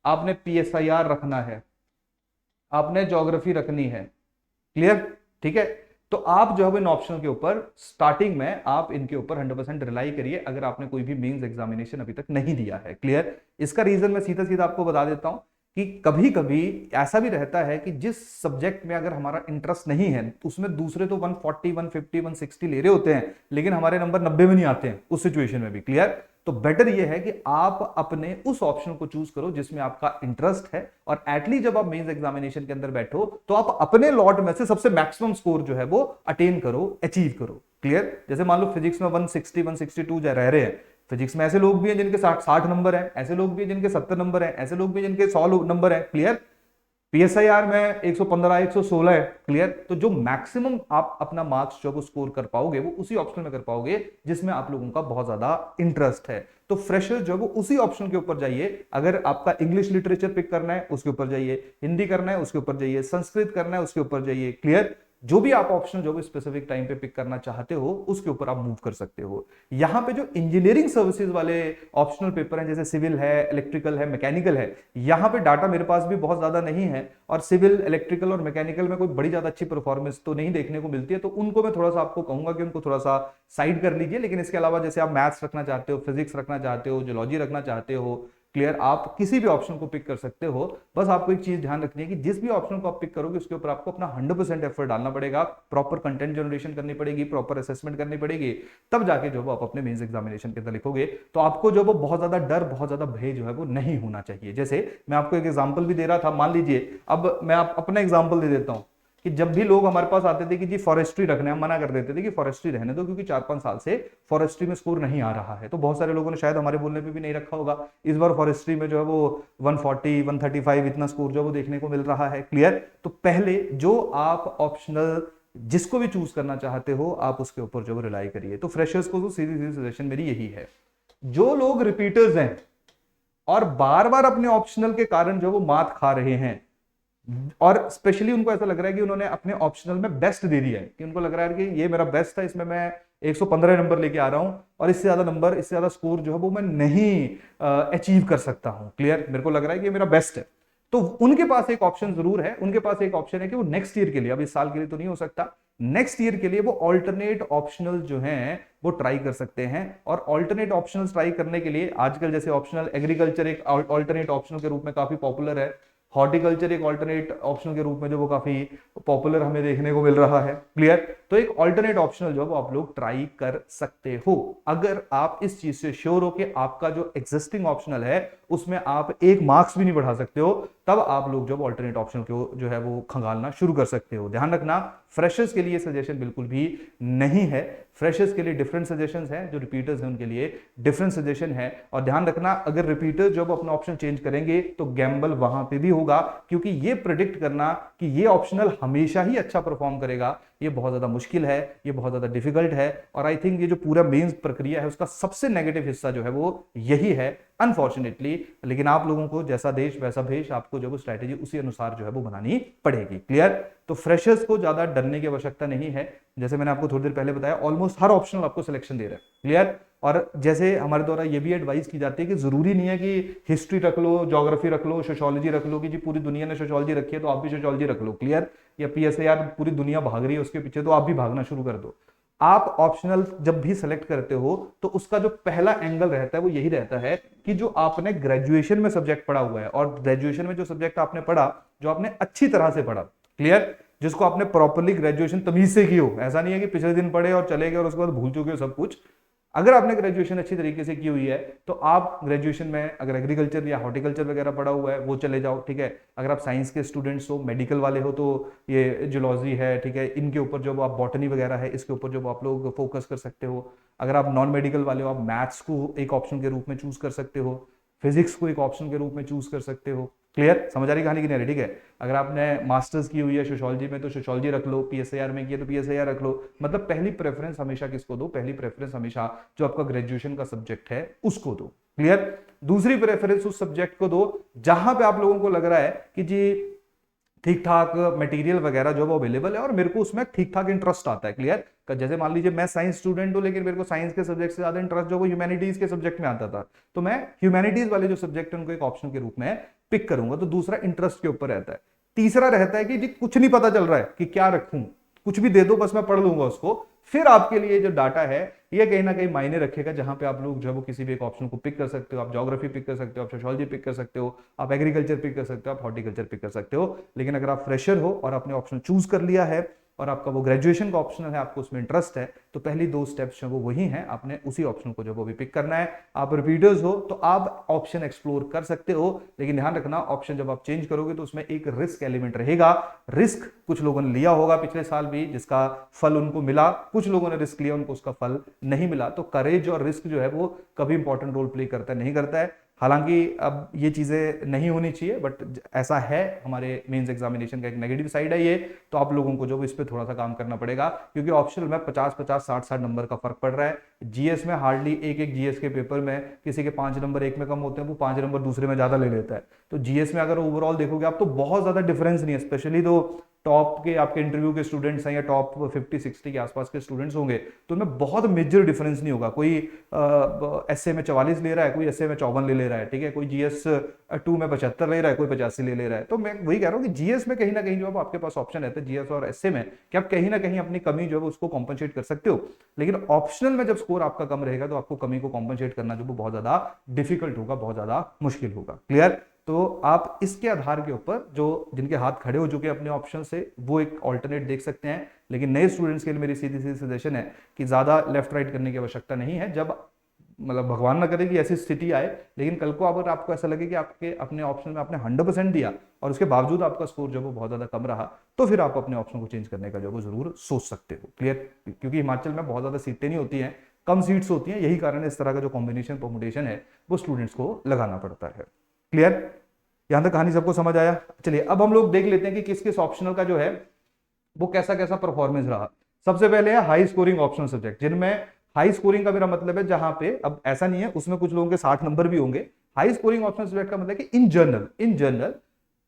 आपने पीएसआईआर रखना है, आपने ज्योग्राफी रखनी है। क्लियर। ठीक है। तो आप जो है इन ऑप्शन के ऊपर स्टार्टिंग में आप इनके ऊपर 100% रिलाई करिए, अगर आपने कोई भी मेंस एग्जामिनेशन अभी तक नहीं दिया है। क्लियर। इसका रीजन मैं सीधा सीधा आपको बता देता हूं कि कभी कभी ऐसा भी रहता है कि जिस सब्जेक्ट में अगर हमारा इंटरेस्ट नहीं है उसमें दूसरे तो 140 150 160 ले रहे होते हैं, लेकिन हमारे नंबर 90 में नहीं आते हैं उस सिचुएशन में भी। क्लियर? तो बेटर ये है कि आप अपने उस ऑप्शन को चूज करो जिसमें आपका इंटरेस्ट है, और एटलीस्ट जब आप मेंस एग्जामिनेशन के अंदर बैठो तो आप अपने लॉट में से सबसे मैक्सिमम स्कोर जो है वो अटेन करो, अचीव करो। क्लियर? जैसे मान लो फिजिक्स में 160 162 रह रहे हैं, फिजिक्स में ऐसे लोग भी हैं जिनके 60 नंबर है, ऐसे लोग भी हैं जिनके 70 नंबर है, ऐसे लोग भी जिनके 100 नंबर है। क्लियर? पीएसआईआर में 115 116 है। क्लियर? तो जो मैक्सिमम आप अपना मार्क्स जो स्कोर कर पाओगे वो उसी ऑप्शन में कर पाओगे जिसमें आप लोगों का बहुत ज्यादा इंटरेस्ट है। तो फ्रेशर जो है वो उसी ऑप्शन के ऊपर जाइए। अगर आपका इंग्लिश लिटरेचर पिक करना है उसके ऊपर जाइए, हिंदी करना है उसके ऊपर जाइए, संस्कृत करना है उसके ऊपर जाइए। क्लियर? जो भी आप ऑप्शन जो भी स्पेसिफिक टाइम पे पिक करना चाहते हो उसके ऊपर आप मूव कर सकते हो। यहां पे जो इंजीनियरिंग सर्विसेज वाले ऑप्शनल पेपर हैं जैसे सिविल है, इलेक्ट्रिकल है, मैकेनिकल है, यहां पे डाटा मेरे पास भी बहुत ज्यादा नहीं है, और सिविल, इलेक्ट्रिकल और मैकेनिकल में कोई बड़ी ज्यादा अच्छी परफॉर्मेंस तो नहीं देखने को मिलती है, तो उनको मैं थोड़ा सा आपको कहूंगा कि उनको थोड़ा सा साइड कर लीजिए। लेकिन इसके अलावा जैसे आप मैथ्स रखना चाहते हो, फिजिक्स रखना चाहते हो, जियोलॉजी रखना चाहते हो, क्लियर, आप किसी भी ऑप्शन को पिक कर सकते हो। बस आपको एक चीज ध्यान रखनी है कि जिस भी ऑप्शन को आप पिक करोगे उसके ऊपर आपको अपना 100% एफर्ट डालना पड़ेगा, प्रॉपर कंटेंट जनरेशन करनी पड़ेगी, प्रॉपर असेसमेंट करनी पड़ेगी, तब जाके जो आप अपने मेंस एग्जामिनेशन के अंदर लिखोगे। तो आपको जो वो बहुत ज्यादा डर, बहुत ज्यादा भय जो है वो नहीं होना चाहिए। जैसे मैं आपको एक एग्जाम्पल भी दे रहा था, मान लीजिए अब मैं अपना एग्जाम्पल दे देता हूं कि जब भी लोग हमारे पास आते थे कि जी फॉरेस्ट्री रखने, हम मना कर देते थे कि फॉरेस्ट्री रहने दो क्योंकि 4-5 साल से फॉरेस्ट्री में स्कोर नहीं आ रहा है। तो बहुत सारे लोगों ने शायद हमारे बोलने पे भी नहीं रखा होगा। इस बार फॉरेस्ट्री में जो है वो 140 135 इतना स्कोर जो है वो देखने को मिल रहा है। क्लियर? तो पहले जो आप ऑप्शनल जिसको भी चूज करना चाहते हो आप उसके ऊपर जो रिलाई करिए। तो फ्रेशर्स को तो सीधी सीधी सजेशन मेरी यही है, जो लोग रिपीटर्स हैं और बार बार अपने ऑप्शनल के कारण जो वो मात खा रहे हैं, और स्पेशली उनको ऐसा लग रहा है कि उन्होंने अपने ऑप्शनल में बेस्ट दे दिया है, कि उनको लग रहा है कि ये मेरा बेस्ट था, इसमें मैं 115 नंबर लेके आ रहा हूं और इससे ज्यादा नंबर, इससे ज्यादा स्कोर जो है वो मैं नहीं अचीव कर सकता हूं। क्लियर? मेरे को लग रहा है कि ये मेरा बेस्ट है। तो उनके पास एक ऑप्शन जरूर है, उनके पास एक ऑप्शन है कि वो नेक्स्ट ईयर के लिए, अब इस साल के लिए तो नहीं हो सकता, नेक्स्ट ईयर के लिए वो ऑल्टरनेट ऑप्शनल जो हैं वो ट्राई कर सकते हैं। और ऑल्टरनेट ऑप्शनल ट्राई करने के लिए आजकल जैसे ऑप्शनल एग्रीकल्चर एक ऑल्टरनेट ऑप्शनल के रूप में काफी पॉपुलर है, हॉर्टिकल्चर एक ऑल्टरनेट ऑप्शनल के रूप में जो वो काफी पॉपुलर हमें देखने को मिल रहा है। क्लियर? तो एक ऑल्टरनेट ऑप्शनल जो आप लोग ट्राई कर सकते हो। अगर आप इस चीज से श्योर हो कि आपका जो एग्जिस्टिंग ऑप्शनल है उसमें आप एक मार्क्स भी नहीं बढ़ा सकते हो, तब आप लोग जब ऑल्टरनेट ऑप्शनल को जो है वो खंगालना शुरू कर सकते हो। ध्यान रखना, फ्रेशर्स के लिए सजेशन बिल्कुल भी नहीं है। फ्रेशर्स के लिए डिफरेंट सजेशंस हैं, जो रिपीटर्स हैं उनके लिए डिफरेंट सजेशन है। और ध्यान रखना, अगर रिपीटर्स जब अपना ऑप्शन चेंज करेंगे तो गैम्बल वहां पे भी होगा, क्योंकि ये प्रेडिक्ट करना कि ये ऑप्शनल हमेशा ही अच्छा परफॉर्म करेगा ये बहुत ज्यादा मुश्किल है, ये बहुत ज्यादा डिफिकल्ट है। और आई थिंक ये जो पूरा मेंस प्रक्रिया है उसका सबसे नेगेटिव हिस्सा जो है वो यही है, अनफॉर्चुनेटली। लेकिन आप लोगों को जैसा देश वैसा भेष, आपको जो स्ट्रैटेजी उसी अनुसार जो है वो बनानी पड़ेगी। क्लियर? तो फ्रेशर्स को ज्यादा डरने की आवश्यकता नहीं है। जैसे मैंने आपको थोड़ी देर पहले बताया, ऑलमोस्ट हर ऑप्शनल आपको सिलेक्शन दे रहा है। क्लियर? और जैसे हमारे द्वारा ये भी एडवाइस की जाती है कि जरूरी नहीं है कि हिस्ट्री रख लो, ज्योग्राफी रख लो, सोशियोलॉजी रख लो, कि जी पूरी दुनिया ने सोशियोलॉजी रखी है तो आप भी सोशियोलॉजी रख लो। क्लियर? या पीएसआईआर पूरी दुनिया भाग रही है उसके पीछे तो आप भी भागना शुरू कर दो। आप ऑप्शनल जब भी सेलेक्ट करते हो तो उसका जो पहला एंगल रहता है वो यही रहता है कि जो आपने ग्रेजुएशन में सब्जेक्ट पढ़ा हुआ है, और ग्रेजुएशन में जो सब्जेक्ट आपने पढ़ा, जो आपने अच्छी तरह से पढ़ा, क्लियर, जिसको आपने प्रॉपर्ली ग्रेजुएशन तमीज से की हो, ऐसा नहीं है कि पिछले दिन पढ़े और चले गए और उसके बाद भूल चुके हो सब कुछ। अगर आपने ग्रेजुएशन अच्छी तरीके से की हुई है तो आप ग्रेजुएशन में अगर एग्रीकल्चर या हॉर्टिकल्चर वगैरह पढ़ा हुआ है वो चले जाओ, ठीक है। अगर आप साइंस के स्टूडेंट्स हो, मेडिकल वाले हो, तो ये जियोलॉजी है, ठीक है, इनके ऊपर जो आप बॉटनी वगैरह है इसके ऊपर जो आप लोग फोकस कर सकते हो। अगर आप नॉन मेडिकल वाले हो, आप मैथ्स को एक ऑप्शन के रूप में चूज कर सकते हो, फिजिक्स को एक ऑप्शन के रूप में चूज कर सकते हो। क्लियर? समझ आ रही कहानी की नहीं? ठीक है। अगर आपने मास्टर्स की हुई है सोशियोलॉजी में तो सोशियोलॉजी रख लो, पीएसआईआर में किया तो पीएसआईआर रख लो। मतलब पहली प्रेफरेंस हमेशा किसको दो? पहली प्रेफरेंस हमेशा जो आपका ग्रेजुएशन का सब्जेक्ट है उसको दो। क्लियर? दूसरी प्रेफरेंस उस सब्जेक्ट को दो जहां पे आप लोगों को लग रहा है कि जी ठीक ठाक मटेरियल वगैरह जो वो अवेलेबल है और मेरे को उसमें ठीक ठाक इंटरेस्ट आता है। क्लियर? जैसे मान लीजिए मैं साइंस स्टूडेंट हूं लेकिन मेरे को साइंस के सब्जेक्ट से ज्यादा इंटरेस्ट जो वो ह्यूमैनिटीज के सब्जेक्ट में आता था, तो मैं ह्यूमैनिटीज वाले जो सब्जेक्ट है उनको एक ऑप्शन के रूप में पिक करूंगा। तो दूसरा इंटरेस्ट के ऊपर रहता है। तीसरा रहता है कि जी कुछ नहीं पता चल रहा है कि क्या रखूं, कुछ भी दे दो बस मैं पढ़ लूंगा उसको। फिर आपके लिए जो डाटा है ये कहीं ना कहीं मायने रखेगा, जहां पे आप लोग जो है वो किसी भी एक ऑप्शन को पिक कर सकते हो। आप ज्योग्राफी पिक कर सकते हो, आप सोशियोलॉजी पिक कर सकते हो, आप एग्रीकल्चर पिक कर सकते हो, आप हॉर्टिकल्चर पिक कर सकते हो। लेकिन अगर आप फ्रेशर हो और आपने ऑप्शन चूज कर लिया है और आपका वो ग्रेजुएशन का ऑप्शन है, आपको उसमें इंटरेस्ट है, तो पहली 2 स्टेप्स जो वो वही हैं, आपने उसी ऑप्शन को जो वो भी पिक करना है। आप रिपीटर्स हो तो आप ऑप्शन एक्सप्लोर कर सकते हो, लेकिन ध्यान रखना ऑप्शन जब आप चेंज करोगे तो उसमें एक रिस्क एलिमेंट रहेगा। रिस्क कुछ लोगों ने लिया होगा पिछले साल भी, जिसका फल उनको मिला, कुछ लोगों ने रिस्क लिया, उनको उसका फल नहीं मिला। तो करेज और रिस्क जो है वो कभी इंपॉर्टेंट रोल प्ले करता नहीं करता है। हालांकि अब ये चीजें नहीं होनी चाहिए, बट ऐसा है, हमारे मेंस एग्जामिनेशन का एक नेगेटिव साइड है ये। तो आप लोगों को जो इस पे थोड़ा सा काम करना पड़ेगा, क्योंकि ऑप्शनल में 50-50, 60-60 नंबर का फर्क पड़ रहा है। जीएस में हार्डली एक जीएस के पेपर में किसी के 5 नंबर एक में कम होते हैं, वो 5 नंबर दूसरे में ज्यादा ले लेता है। तो जीएस में अगर ओवरऑल देखोगे आप तो बहुत ज्यादा डिफरेंस नहीं है, स्पेशली तो टॉप के आपके इंटरव्यू के स्टूडेंट्स हैं या टॉप 50-60 के आसपास के स्टूडेंट्स होंगे, तो उनमें बहुत मेजर डिफरेंस नहीं होगा। कोई एसए में 44 ले रहा है, कोई एसए में 54 ले रहा है, ठीक है, कोई जीएस 2 में 75 ले रहा है, कोई 85 ले रहा है। तो मैं वही कह रहा हूँ कि जीएस में कहीं ना कहीं जो है आपके पास ऑप्शन रहता है, जीएस और एसए में, कि आप कहीं ना कहीं अपनी कमी जो है उसको कॉम्पनसेट कर सकते हो। लेकिन ऑप्शनल में जब स्कोर आपका कम रहेगा तो आपको कमी को कॉम्पनसेट करना जो बहुत ज्यादा डिफिकल्ट होगा, बहुत ज्यादा मुश्किल होगा। क्लियर? तो आप इसके आधार के ऊपर जो जिनके हाथ खड़े हो चुके हैं अपने ऑप्शन से, वो एक ऑल्टरनेट देख सकते हैं। लेकिन नए स्टूडेंट्स के लिए मेरी सीधी सीधी सजेशन है कि ज्यादा लेफ्ट राइट करने की आवश्यकता नहीं है। जब मतलब भगवान ना करे कि ऐसी स्थिति आए, लेकिन कल को अगर आपको ऐसा लगे कि आपके अपने ऑप्शन में आपने 100% दिया और उसके बावजूद आपका स्कोर जो वो बहुत ज्यादा कम रहा, तो फिर आप अपने ऑप्शन को चेंज करने का जो वो जरूर सोच सकते हो। क्लियर? क्योंकि हिमाचल में बहुत ज्यादा सीटें नहीं होती हैं, कम सीट्स होती हैं, यही कारण है इस तरह का जो कॉम्बिनेशन परमुटेशन है वो स्टूडेंट्स को लगाना पड़ता है। क्लियर? यहां तक कहानी सबको समझ आया? चलिए अब हम लोग देख लेते हैं कि किस किस ऑप्शनल का जो है वो कैसा कैसा परफॉर्मेंस रहा। सबसे पहले है हाई स्कोरिंग ऑप्शनल सब्जेक्ट, जिनमें हाई स्कोरिंग का मेरा मतलब है जहां पे, अब ऐसा नहीं है उसमें कुछ लोगों के 60 नंबर भी होंगे। हाई स्कोरिंग ऑप्शनल सब्जेक्ट का मतलब कि इन जनरल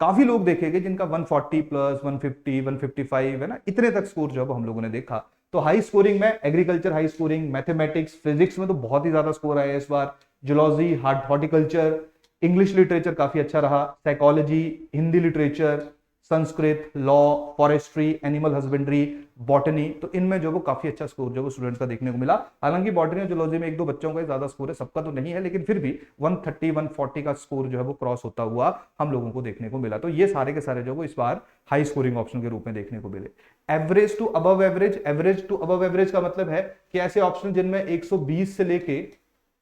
काफी लोग देखेंगे जिनका 140 प्लस 150 155 है ना, इतने तक स्कोर जो है हम लोगों ने देखा। तो हाई स्कोरिंग में agriculture high scoring, mathematics physics में तो बहुत ही ज्यादा स्कोर आया इस बार, जूलॉजी हॉर्टिकल्चर, इंग्लिश लिटरेचर काफी अच्छा रहा, psychology, Hindi literature, Sanskrit, law, forestry, animal husbandry, botany, तो इनमें जो वो काफी अच्छा स्कोर जो वो स्टूडेंट्स का देखने को मिला। हालांकि बॉटनी और जूलॉजी में एक दो बच्चों का ज्यादा स्कोर है, सबका तो नहीं है, लेकिन फिर भी 130 140 का स्कोर जो है वो क्रॉस होता हुआ हम लोगों को देखने को मिला। तो ये सारे के सारे जो वो इस बार हाई स्कोरिंग ऑप्शन के रूप में देखने को मिले। Average to above average, average to above average का मतलब है कि ऐसे ऑप्शन जिनमें 120 से लेके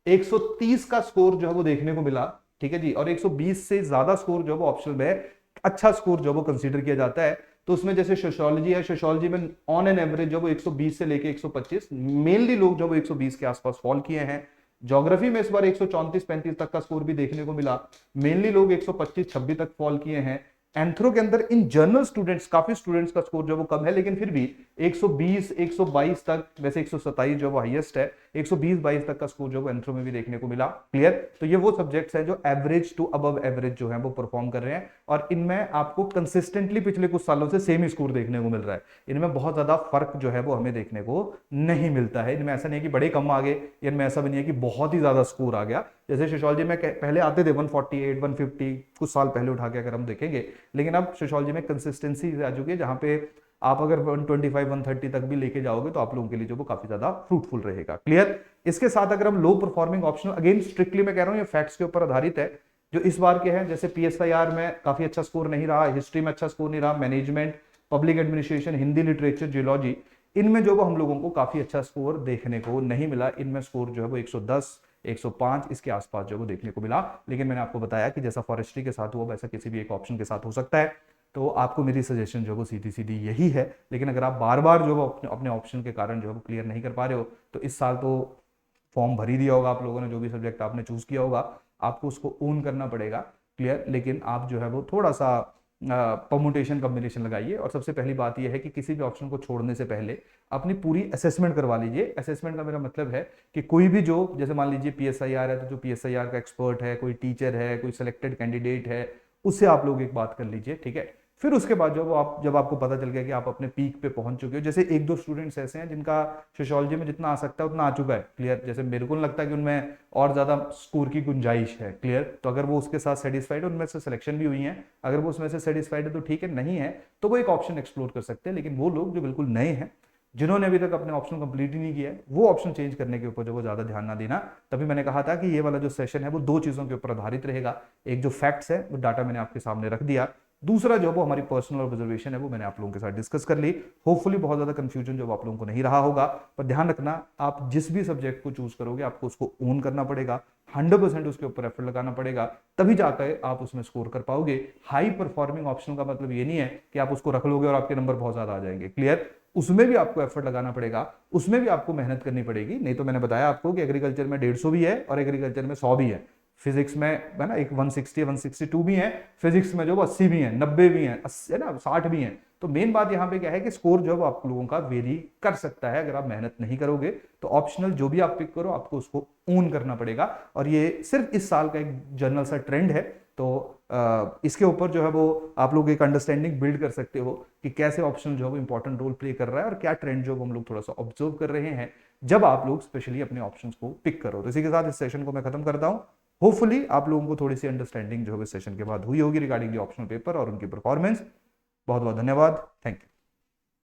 130 का स्कोर जो है वो देखने को मिला, ठीक है जी, और 120 से ज्यादा स्कोर जो है वो ऑप्शनल में अच्छा स्कोर जो वो कंसीडर किया जाता है। तो उसमें जैसे सोशियोलॉजी है, सोशियोलॉजी में ऑन एन एवरेज जो वो 120 से लेके 125, मेनली लोग जो वो 120 के आसपास फॉल किए हैं। ज्योग्राफी में इस बार 134-35 तक का स्कोर भी देखने को मिला, मेनली लोग 125-26 तक फॉल किए हैं। एंथ्रो के अंदर इन जनरल स्टूडेंट्स काफी स्टूडेंट्स का स्कोर जो वो कम है, लेकिन फिर भी 120 122 तक, वैसे 127 जो वो हाईएस्ट है, 120-22 तक का स्कोर जो वो एंथ्रो में भी देखने को मिला। क्लियर? तो ये वो सब्जेक्ट्स हैं जो एवरेज टू अबव एवरेज जो है वो परफॉर्म कर रहे हैं, और इनमें आपको कंसिस्टेंटली पिछले कुछ सालों से सेम ही स्कोर देखने को मिल रहा है। इनमें बहुत ज्यादा फर्क जो है वो हमें देखने को नहीं मिलता है। इनमें ऐसा नहीं है कि बड़े कम आ गए, इनमें ऐसा भी नहीं है कि बहुत ही ज्यादा स्कोर आ गया। जैसे सोशियोलॉजी में पहले आते थे 148 150, कुछ साल पहले उठा के अगर हम देखेंगे, लेकिन अब सोशियोलॉजी में कंसिस्टेंसी आ चुकी है, जहां पे आप अगर 125 130 तक भी लेके जाओगे तो आप लोगों के लिए जो वो काफी ज्यादा फ्रूटफुल रहेगा। क्लियर? इसके साथ अगर हम लो परफॉर्मिंग ऑप्शनल, अगेन स्ट्रिक्टली मैं कह रहा हूं ये फैक्ट्स के ऊपर आधारित है, जो इस बार के हैं, जैसे पीएसआईआर में काफी अच्छा स्कोर नहीं रहा, हिस्ट्री में अच्छा स्कोर नहीं रहा, management, public administration, Hindi literature, geology, इनमें जो वो हम लोगों को काफी अच्छा स्कोर देखने को नहीं मिला। इनमें स्कोर जो है वो 110 105 इसके आसपास जो वो देखने को मिला। लेकिन मैंने आपको बताया कि जैसा फॉरेस्ट्री के साथ हुआ वैसा किसी भी एक ऑप्शन के साथ हो सकता है। तो आपको मेरी सजेशन जो वो सीधी सीधी यही है। लेकिन अगर आप बार बार जो वो अपने ऑप्शन के कारण जो है वो क्लियर नहीं कर पा रहे हो, तो इस साल तो फॉर्म भर ही दिया होगा आप लोगों ने, जो भी सब्जेक्ट आपने चूज किया होगा आपको उसको ओन करना पड़ेगा। क्लियर? लेकिन आप जो है वो थोड़ा सा परमुटेशन कॉम्बिनेशन लगाइए, और सबसे पहली बात यह है कि किसी भी ऑप्शन को छोड़ने से पहले अपनी पूरी असेसमेंट करवा लीजिए। असेसमेंट का मेरा मतलब है कि कोई भी जो, जैसे मान लीजिए पीएसआईआर है, तो जो पीएसआईआर का एक्सपर्ट है, कोई टीचर है, कोई सिलेक्टेड कैंडिडेट है, उससे आप लोग एक बात कर लीजिए, ठीक है। फिर उसके बाद जब आपको पता चल गया कि आप अपने पीक पे पहुंच चुके हो, जैसे एक दो स्टूडेंट्स ऐसे हैं जिनका सोशियोलॉजी में जितना आ सकता है उतना आ चुका है, क्लियर, जैसे मेरे को नहीं लगता कि उनमें और ज्यादा स्कोर की गुंजाइश है, क्लियर, तो अगर वो उसके साथ सेटिस्फाइड है, उनमें से सिलेक्शन भी हुई है, अगर वो उसमें से सेटिस्फाइड है तो ठीक है, नहीं है तो वो एक ऑप्शन एक्सप्लोर कर सकते हैं। लेकिन वो लोग जो बिल्कुल नए हैं जिन्होंने अभी तक अपने ऑप्शन कंप्लीट ही नहीं किया है वो ऑप्शन चेंज करने के ऊपर जो वो ज्यादा ध्यान ना देना। तभी मैंने कहा था कि ये वाला जो सेशन है वो दो चीजों के ऊपर आधारित रहेगा। एक जो फैक्ट्स है वो डाटा मैंने आपके सामने रख दिया, दूसरा जो वो हमारी पर्सनल ऑब्जर्वेशन है वो मैंने आप लोगों के साथ डिस्कस कर ली। होपफुली बहुत ज्यादा कंफ्यूजन जो आप लोगों को नहीं रहा होगा। पर ध्यान रखना, आप जिस भी सब्जेक्ट को चूज करोगे आपको उसको ओन करना पड़ेगा, 100% उसके ऊपर एफर्ट लगाना पड़ेगा, तभी जाकर आप उसमें स्कोर कर पाओगे। हाई परफॉर्मिंग ऑप्शनल का मतलब ये नहीं है कि आप उसको रख लोगे और आपके नंबर बहुत ज्यादा आ जाएंगे। क्लियर? उसमें भी आपको एफर्ट लगाना पड़ेगा, उसमें भी आपको मेहनत करनी पड़ेगी। नहीं तो मैंने बताया आपको कि एग्रीकल्चर में 150 भी है और एग्रीकल्चर में 100 भी है, फिजिक्स में है ना एक 160 162 भी है, फिजिक्स में जो 80 भी है, 90 भी है, 80 है ना 60 भी है। तो मेन बात यहाँ पे क्या है कि स्कोर जो है आप लोगों का वेरी कर सकता है अगर आप मेहनत नहीं करोगे। तो ऑप्शनल जो भी आप पिक करो आपको उसको ओन करना पड़ेगा। और ये सिर्फ इस साल का एक जनरल सा ट्रेंड है। तो इसके ऊपर जो है वो आप लोग एक अंडरस्टैंडिंग बिल्ड कर सकते हो कि कैसे ऑप्शनल जो है वो इंपॉर्टेंट रोल प्ले कर रहा है और क्या ट्रेंड जो हम लोग थोड़ा सा ऑब्जर्व कर रहे हैं जब आप लोग स्पेशली अपने ऑप्शंस को पिक करो। तो इसी के साथ इस सेशन को मैं खत्म करता हूं। होपफुली आप लोगों को थोड़ी सी अंडरस्टैंडिंग जो है सेशन के बाद हुई होगी रिगार्डिंग दी ऑप्शनल पेपर और उनकी परफॉर्मेंस। बहुत बहुत धन्यवाद। Thank you.